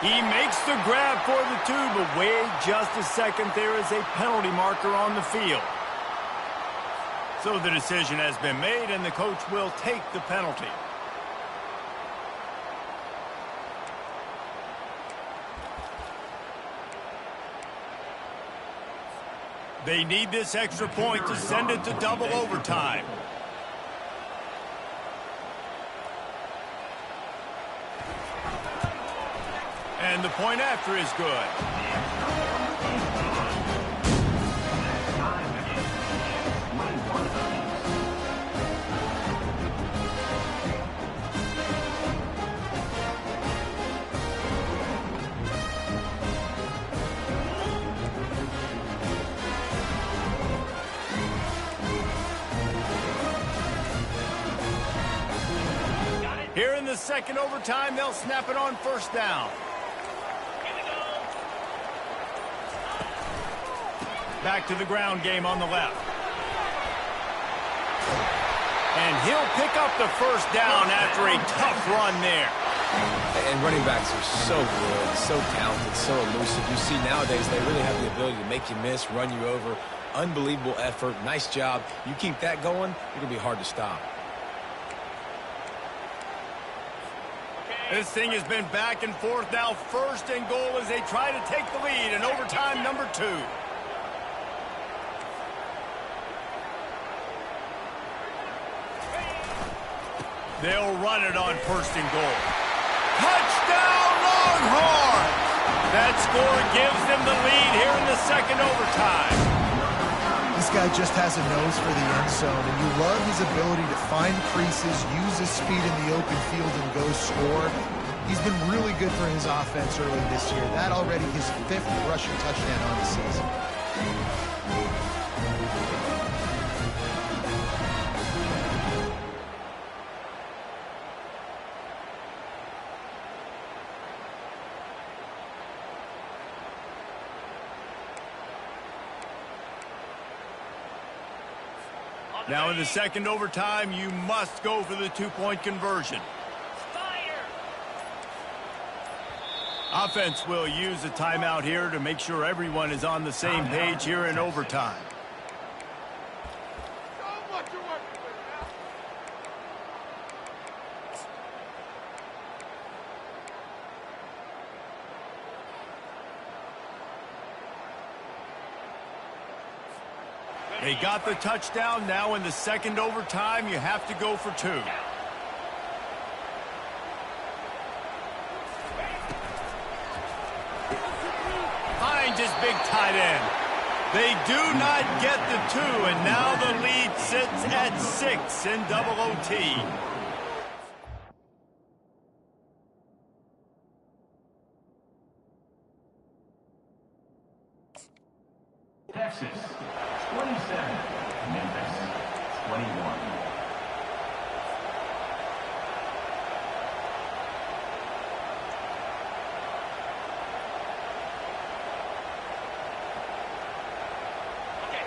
He makes the grab for the 2, but wait just a second. There is a penalty marker on the field. So the decision has been made, and the coach will take the penalty. They need this extra point to send it to double overtime. And the point after is good. Here in the second overtime, they'll snap it on first down. Back to the ground game on the left. And he'll pick up the first down after a tough run there. And running backs are so good, so talented, so elusive. You see nowadays they really have the ability to make you miss, run you over. Unbelievable effort. Nice job. You keep that going, it'll be hard to stop. This thing has been back and forth now. First and goal as they try to take the lead in overtime number 2. They'll run it on first and goal. Touchdown, Longhorns! That score gives them the lead here in the second overtime. This guy just has a nose for the end zone, and you love his ability to find creases, use his speed in the open field, and go score. He's been really good for his offense early this year. That already his 5th rushing touchdown on the season. Now in the second overtime, you must go for the 2-point conversion. Offense will use a timeout here to make sure everyone is on the same page here in overtime. They got the touchdown. Now in the second overtime, you have to go for 2. Finds his big tight end. They do not get the 2, and now the lead sits at 6 in double OT. 21.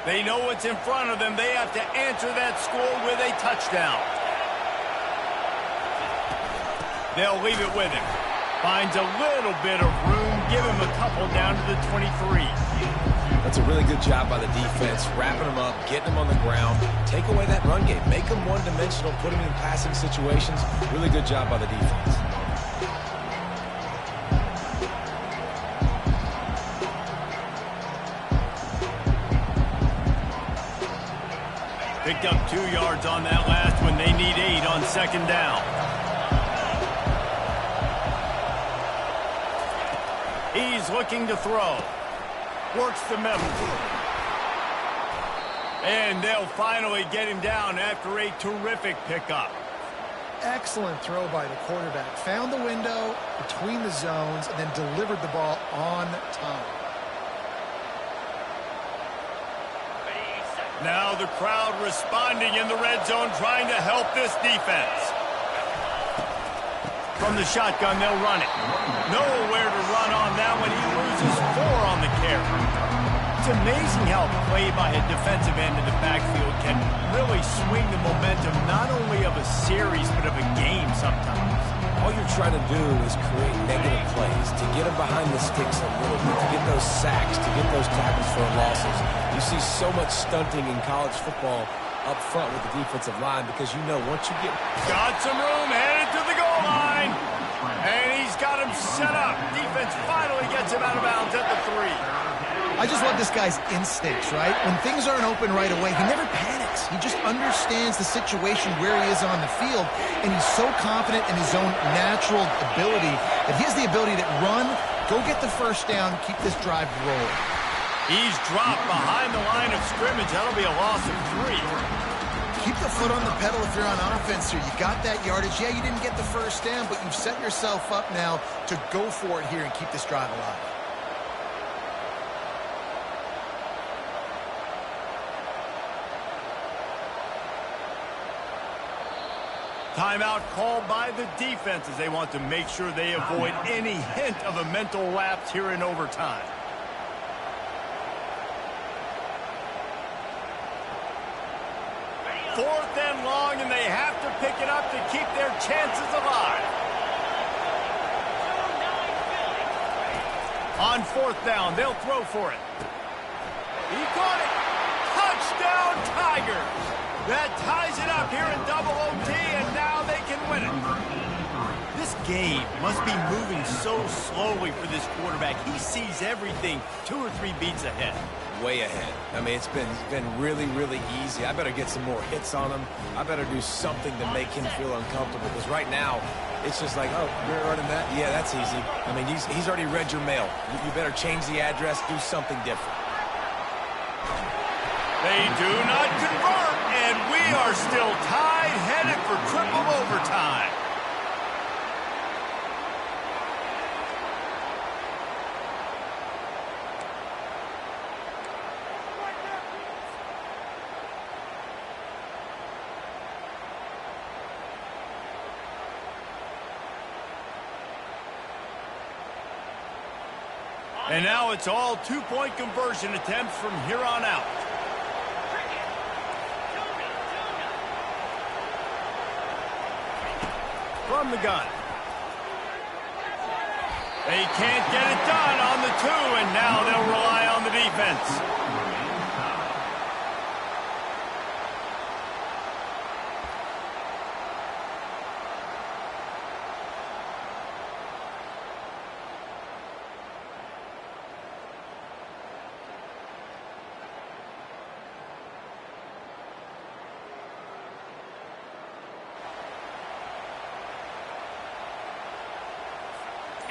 They know what's in front of them. They have to answer that score with a touchdown. They'll leave it with him. Finds a little bit of room. Give him a couple down to the 23. That's a really good job by the defense, wrapping them up, getting them on the ground. Take away that run game. Make them one-dimensional, put them in passing situations. Really good job by the defense. Picked up 2 yards on that last one. They need 8 on second down. He's looking to throw. Works the middle. And they'll finally get him down after a terrific pickup. Excellent throw by the quarterback. Found the window between the zones and then delivered the ball on time. Now the crowd responding in the red zone, trying to help this defense. From the shotgun, they'll run it. Nowhere to run on that one. He loses 4 on the carry. It's amazing how a play by a defensive end in the backfield can really swing the momentum not only of a series but of a game sometimes. All you're trying to do is create negative plays, to get them behind the sticks a little bit, to get those sacks, to get those tackles for losses. You see so much stunting in college football up front with the defensive line because you know once you get... Got some room, headed to the goal line. And he's got him set up. Defense finally gets him out of bounds at the 3. I just love this guy's instincts, right? When things aren't open right away, he never panics. He just understands the situation where he is on the field, and he's so confident in his own natural ability that he has the ability to run, go get the first down, keep this drive rolling. He's dropped behind the line of scrimmage. That'll be a loss of 3. Keep the foot on the pedal if you're on offense here. You got that yardage. Yeah, you didn't get the first down, but you've set yourself up now to go for it here and keep this drive alive. Timeout called by the defense as they want to make sure they avoid any hint of a mental lapse here in overtime. Fourth and long, and they have to pick it up to keep their chances alive. On 4th down, they'll throw for it. He caught it. Touchdown, Tigers. That ties it up here in double OT, and now they can win it. This game must be moving so slowly for this quarterback. He sees everything 2 or 3 beats ahead. Way ahead. I mean, it's been really, really easy. I better get some more hits on him. I better do something to make him feel uncomfortable because right now, it's just like, oh, you're running that? Yeah, that's easy. I mean, he's already read your mail. You better change the address, do something different. They do not convert, and we are still tied, headed for triple overtime. And now it's all 2-point conversion attempts from here on out. From the gun. They can't get it done on the 2, and now they'll rely on the defense.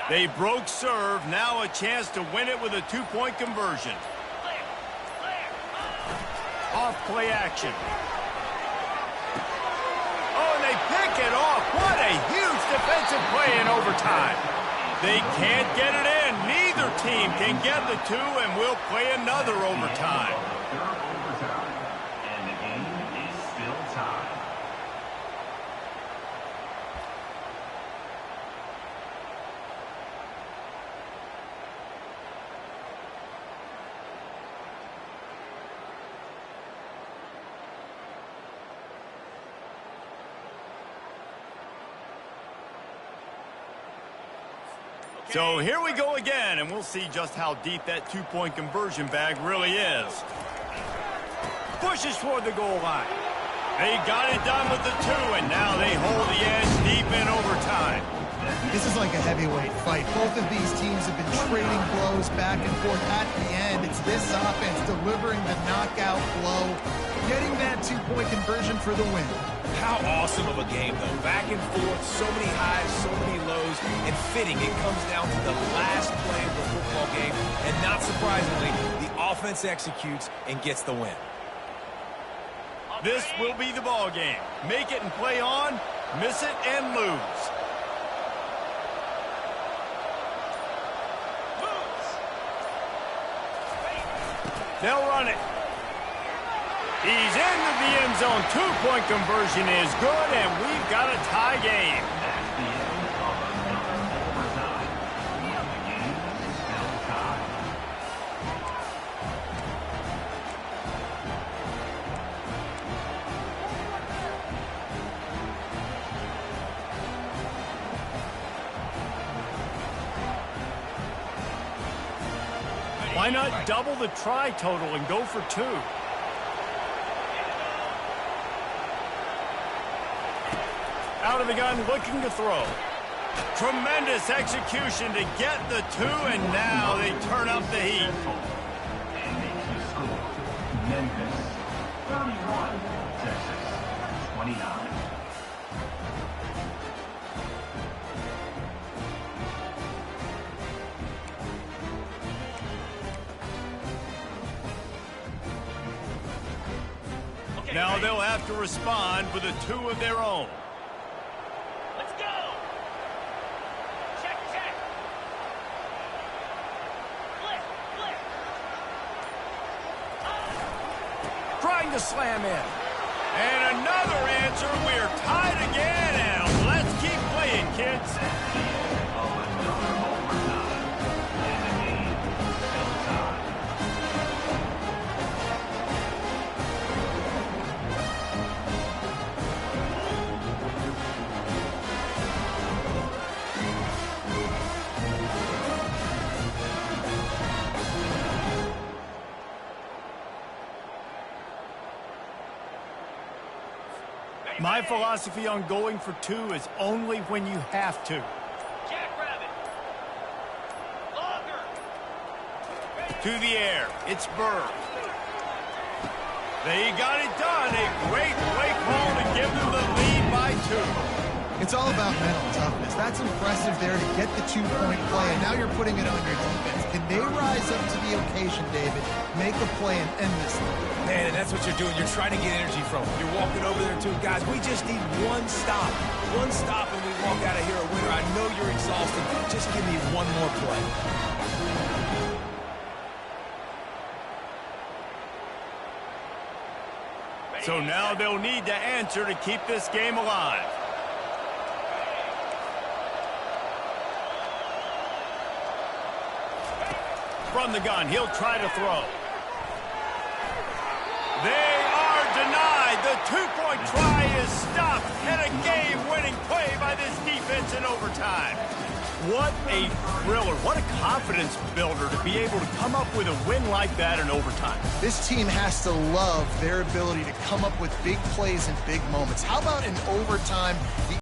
They broke serve, now a chance to win it with a 2-point conversion. Off play action. Oh, and they pick it off. What a huge defensive play in overtime. They can't get it in. Neither team can get the 2, and we'll play another overtime. And the game is still tied. So here we go again, and we'll see just how deep that two-point conversion bag really is. Pushes toward the goal line. They got it done with the two, and now they hold the edge deep in overtime. This is like a heavyweight fight. Both of these teams have been trading blows back and forth. At the end, it's this offense delivering the knockout blow, getting that two-point conversion for the win. How awesome of a game, though. Back and forth, so many highs, so many lows, and fitting. It comes down to the last play of the football game, and not surprisingly, the offense executes and gets the win. This will be the ball game. Make it and play on, miss it and lose. They'll run it. He's into the end zone. Two-point conversion is good, and we've got a tie game. That's the end of another overtime. The game is still tied. Why not double the try total and go for two? Out of the gun, looking to throw. Tremendous execution to get the two, and now they turn up the heat. And makes the score. Memphis 31, Texas 29. Now they'll have to respond with a two of their own. Let's go! Check, check! Flip, flip! Trying to slam in. And another answer. We're tied again, and let's keep playing, kids. Of another overtime. And the game is still tied. My philosophy on going for two is only when you have to. Jackrabbit! Longer! To the air. It's Burr. They got it done. A great play call to give them the lead by two. It's all about mental toughness. That's impressive there to get the two-point play, and now you're putting it on your defense. Can they rise up to the occasion, David, make a play and end this thing? Man, and that's what you're doing. You're trying to get energy from them. You're walking over there, too. Guys, we just need one stop. One stop, and we walk out of here a winner. I know you're exhausted. Just give me one more play. So now they'll need to answer to keep this game alive. From the gun, he'll try to throw. They are denied. The two-point try is stopped, and a game-winning play by this defense in overtime. What a thriller. What a confidence builder to be able to come up with a win like that in overtime. This team has to love their ability to come up with big plays and big moments. How about in overtime, the